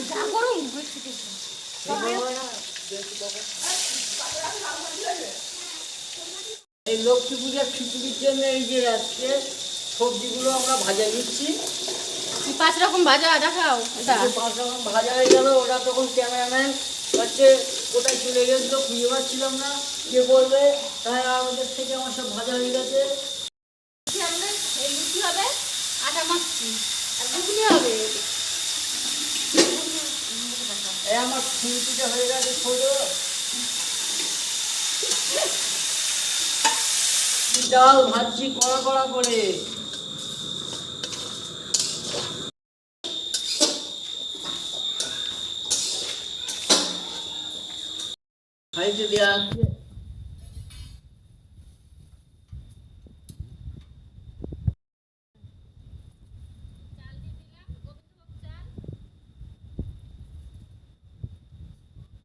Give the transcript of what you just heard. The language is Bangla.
যা গরম এই লক্ষ্মী পূজার খিচুড়ির জন্য এই যে আজকে সবজিগুলো আমরা ভাজা নিচ্ছি। 5 রকম ভাজা দেখাও। 5 রকম ভাজা হয়ে গেল। ওটা তখন ক্যামেরাম্যান হচ্ছে কোথায় চলে গেছিল, খুঁজে পাচ্ছিলাম না, কে বলবে। তাই আমাদের থেকে আমার সব ভাজা হয়ে গেছে। লুচি হবে, আটা মাখছি, আর ঘুগনি হবে। আমার খুঁটিটা হয়ে গেছে ছোট। ডাল ভাজছি কড়া কড়া করে। হাইতে দেওয়া আছে।